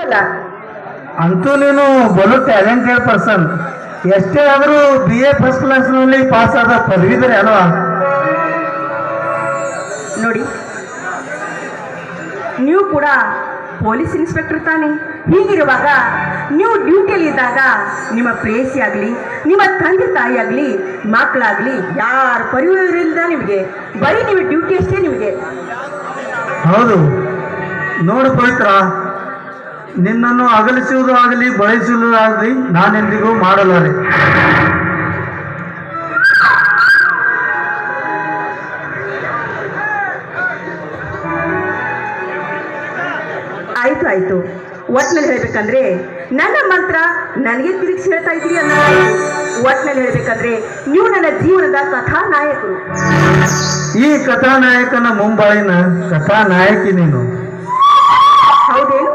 ಅಲ್ಲ. ಅಂತೂ ನೀನು ಬಲು ಟ್ಯಾಲೆಂಟೆಡ್ ಪರ್ಸನ್. ಎಷ್ಟೇ ಆದರೂ BA ಫಸ್ಟ್ ಕ್ಲಾಸ್ನಲ್ಲಿ ಪಾಸ್ ಆದ ಪದವೀಧರೆ ಅಲ್ವಾ? ನೋಡಿ, ನೀವು ಕೂಡ ಪೊಲೀಸ್ ಇನ್ಸ್ಪೆಕ್ಟರ್ ತಾನೆ. ಹೀಗಿರುವಾಗ ನೀವು ಡ್ಯೂಟಿಯಲ್ಲಿ ಇದ್ದಾಗ ನಿಮ್ಮ ಪ್ರೇಯಸಿ ಆಗಲಿ, ನಿಮ್ಮ ತಂದೆ ತಾಯಿ ಆಗಲಿ, ಮಕ್ಕಳಾಗಲಿ ಯಾರು ಪರಿವರಿಲ್ಲ ನಿಮಗೆ. ಬರೀ ನೀವು ಡ್ಯೂಟಿ ಅಷ್ಟೇ ನಿಮಗೆ. ಹೌದು ನೋಡು ಪವಿತ್ರ, ನಿನ್ನನ್ನು ಅಗಲಿಸುವುದು ಆಗಲಿ ಬಳಸುವುದಾಗಲಿ ನಾನೆಂದಿಗೂ ಮಾಡಲಾರೆ. ಆಯ್ತು ಆಯ್ತು. ಒಟ್ನಲ್ಲಿ ಹೇಳ್ಬೇಕಂದ್ರೆ ನನ್ನ ಮಂತ್ರ ನನಗೆ ತಿರುಗಿಸಿ ಹೇಳ್ತಾ ಇದ್ದೀರಿ ಅನ್ನೋ. ಒಟ್ನಲ್ಲಿ ಹೇಳ್ಬೇಕಂದ್ರೆ ನೀವು ನನ್ನ ಜೀವನದ ಕಥಾನಾಯಕರು. ಈ ಕಥಾನಾಯಕನ ಮುಂಬಾಳಿನ ಕಥಾನಾಯಕಿ ನೀನು. ಹೌದೇನು?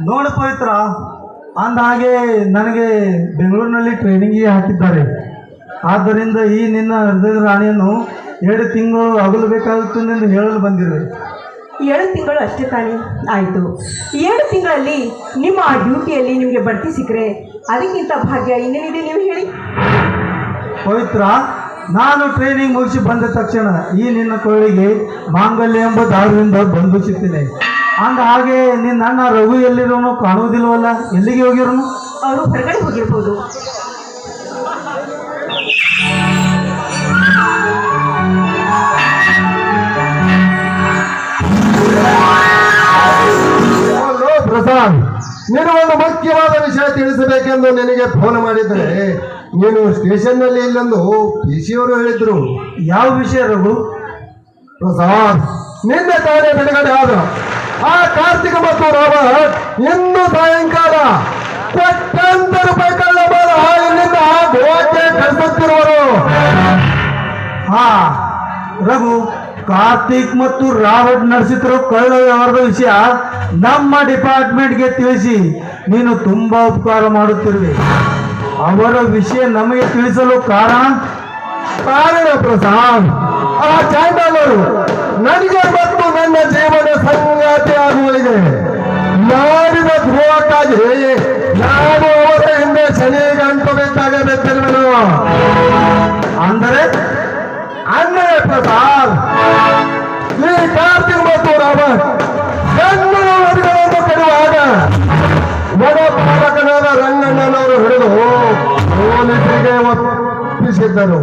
ನೋಡು ಪವಿತ್ರ, ಅಂದ ಹಾಗೆ ನನಗೆ ಬೆಂಗಳೂರಿನಲ್ಲಿ ಟ್ರೈನಿಂಗಿಗೆ ಹಾಕಿದ್ದಾರೆ. ಆದ್ದರಿಂದ ಈ ನಿನ್ನ ಹೃದಯದ ರಾಣಿಯನ್ನು 2 ತಿಂಗಳು ಆಗಲಬೇಕಾಗುತ್ತೆ ಎಂದು ಹೇಳಲು ಬಂದಿರುವೆ. 7 ತಿಂಗಳು ಅಷ್ಟೇ ತಾನೇ ಆಯಿತು. 7 ತಿಂಗಳಲ್ಲಿ ನಿಮ್ಮ ಆ ಡ್ಯೂಟಿಯಲ್ಲಿ ನಿಮಗೆ ಬಡ್ತಿ ಸಿಕ್ಕರೆ ಅದಕ್ಕಿಂತ ಭಾಗ್ಯ ಇನ್ನೇನಿದೆ ನೀವು ಹೇಳಿ. ಪವಿತ್ರ, ನಾನು ಟ್ರೈನಿಂಗ್ ಮುಗಿಸಿ ಬಂದ ತಕ್ಷಣ ಈ ನಿನ್ನ ಕೊಳ್ಳಿಗೆ ಮಾಂಗಲ್ಯ ಎಂಬ ದಾರದಿಂದ ಬಂಧಿಸುತ್ತೇನೆ. ಅಂದ ಹಾಗೆ ನಿನ್ನ ಅಣ್ಣ ರಘು ಎಲ್ಲಿರೋನು ಕಾಣುವುದಿಲ್ವಲ್ಲ, ಎಲ್ಲಿಗೆ ಹೋಗಿರೋನು? ಅವರು ಹೊರಗಡೆ ಹೋಗಿರ್ಬೋದು. ಪ್ರಸಾದ್, ನೀನು ಒಂದು ಮುಖ್ಯವಾದ ವಿಷಯ ತಿಳಿಸಬೇಕೆಂದು ನಿನಗೆ ಫೋನ್ ಮಾಡಿದ್ರೆ ನೀನು ಸ್ಟೇಷನ್ನಲ್ಲಿ ಇಲ್ಲೆಂದು PC ಅವರು ಹೇಳಿದ್ರು. ಯಾವ ವಿಷಯ ರಘು? ಪ್ರಸಾದ್, ನಿನ್ನೆ ತಾನೇ ಬಿಡುಗಡೆ ಆದ ಆ ಕಾರ್ತಿಕ ಮತ್ತು ರಾಬರ್ಟ್ ಇಂದು ಸಾಯಂಕಾಲ ಕೋಟ್ಯಾಂತರ ರೂಪಾಯಿ ಕಳ್ಳ ಮಾಡ ಇಲ್ಲಿಂದ ಗೋವಾಕ್ಕೆ ಕಳಿಸುತ್ತಿರುವರು. ಹಾ ರಘು, ಕಾರ್ತಿಕ್ ಮತ್ತು ರಾಬರ್ಟ್ ನಡೆಸುತ್ತಿರೋ ಕಳ್ಳ ವ್ಯವಹಾರದ ವಿಷಯ ನಮ್ಮ ಡಿಪಾರ್ಟ್ಮೆಂಟ್ಗೆ ತಿಳಿಸಿ ನೀನು ತುಂಬಾ ಉಪಕಾರ ಮಾಡುತ್ತಿರುವೆ. ಅವರ ವಿಷಯ ನಮಗೆ ತಿಳಿಸಲು ಕಾರಣ ಪ್ರಸಾದ್, ಆ ಚಾಂಡಾಲರು ನನಗೆ ಮತ್ತು ನನ್ನ ಜೀವನ ಸಂಗಾತಿ ಆಗುವಳಿಗೆ ಮಾಡಿದ ದ್ರೋಹಕ್ಕಾಗಿ ನಾನು ಅವರ ಹಿಂದೆ ಶನಿ ಗಂಟು ಬೇಕಾಗಬೇಕಿರುವೆನು. ಅಂದರೆ ಪ್ರಸಾದ್, ಈ ಕಾರ್ತಿಕ್ ಮತ್ತು ರಾಬರ್ಟ್ ಹೆಣ್ಣುಗಳನ್ನು ಕೆಡುವಾಗ ವನಪಾಲಕನಾದ ರಂಗಣ್ಣನವರು ಹಿಡಿದು ಪೊಲೀಸರಿಗೆ ಒಪ್ಪಿಸಿದ್ದರು.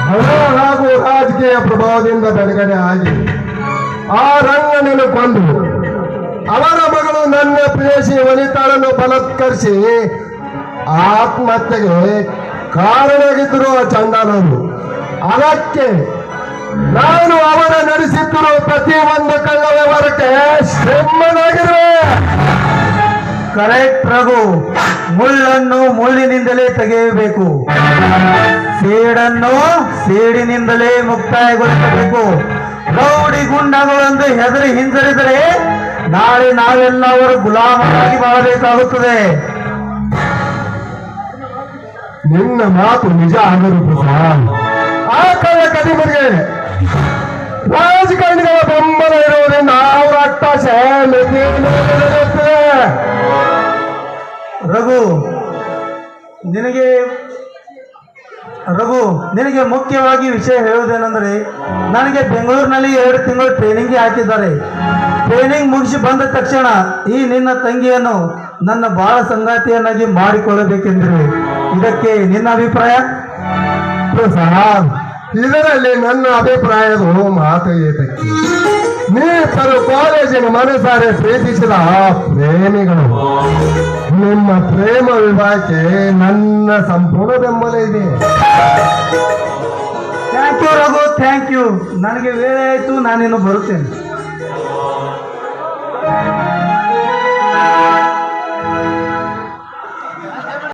ಹಣ ಹಾಗೂ ರಾಜಕೀಯ ಪ್ರಭಾವದಿಂದ ಬಿಡುಗಡೆ ಆಗಿ ಆ ರಂಗಣ್ಣನು ಕೊಂದು ಅವರ ಮಗಳು ನನ್ನ ಪ್ರೇಯಸಿ ವನಿತಾಳನ್ನು ಬಲಾತ್ಕರಿಸಿ ಆತ್ಮಹತ್ಯೆಗೆ ಕಾರಣವಾಗಿದ್ದರು ಆ ಚಂಡಾಲರು. ಅದಕ್ಕೆ ನಾನು ಅವರ ನಡೆಸುತ್ತಿರುವ ಪ್ರತಿ ಒಂದು ಕಳ್ಳ ವ್ಯವಹಾರಕ್ಕೆ ಶ್ರಮನಾಗಿರುವೆ. ಕರೆಕ್ಟ್ ರಘು, ಮುಳ್ಳನ್ನು ಮುಳ್ಳಿನಿಂದಲೇ ತೆಗೆಯಬೇಕು, ಸೇಡನ್ನು ಸೇಡಿನಿಂದಲೇ ಮುಕ್ತಾಯಗೊಳಿಸಬೇಕು. ರೌಡಿ ಗುಂಡಗಳೆಂದು ಹೆದರಿ ಹಿಂಜರಿದರೆ ನಾಳೆ ನಾವೆಲ್ಲ ಅವರ ಗುಲಾಮರಾಗಿ ಬಾಳಬೇಕಾಗುತ್ತದೆ. ನಿನ್ನ ಮಾತು ನಿಜ ಆದರೂ ಪ್ರಸಾದ್, ಆ ಕಳ್ಳ ಕದಿಮರಿಗೆ ರಾಜಕಾರಣಿಗಳ ಬೆಂಬಲ ಇರುವುದರಿಂದ ಅವರ ಅಟ್ಟಾಶೆ ನಡೆಯುತ್ತದೆ. ರಘು, ನಿನಗೆ ಮುಖ್ಯವಾಗಿ ವಿಷಯ ಹೇಳುವುದೇನೆಂದರೆ, ನನಗೆ ಬೆಂಗಳೂರಿನಲ್ಲಿ 2 ತಿಂಗಳು ಟ್ರೈನಿಂಗ್ಗೆ ಹಾಕಿದ್ದಾರೆ. ಟ್ರೈನಿಂಗ್ ಮುಗಿಸಿ ಬಂದ ತಕ್ಷಣ ಈ ನಿನ್ನ ತಂಗಿಯನ್ನು ನನ್ನ ಬಾಳ ಸಂಗಾತಿಯನ್ನಾಗಿ ಮಾಡಿಕೊಳ್ಳಬೇಕೆಂದಿರುವೆ. ಇದಕ್ಕೆ ನಿನ್ನ ಅಭಿಪ್ರಾಯ? ಪ್ರಸಾದ್, ಇದರಲ್ಲಿ ನನ್ನ ಅಭಿಪ್ರಾಯದ ಮಾತು ಏತಕ್ಕೆ? ನೀರು ಕಾಲೇಜಿನ ಮನಸಾರೆ ಪ್ರೀತಿಸಿದ ಪ್ರೇಮಿಗಳು, ನಿಮ್ಮ ಪ್ರೇಮ ವಿವಾಹಕ್ಕೆ ನನ್ನ ಸಂಪೂರ್ಣ ಬೆಂಬಲ ಇದೆ. Thank you Raghu, thank you. ನನಗೆ ವೇಳೆ ಆಯಿತು, ನಾನಿನ್ನು ಬರುತ್ತೇನೆ.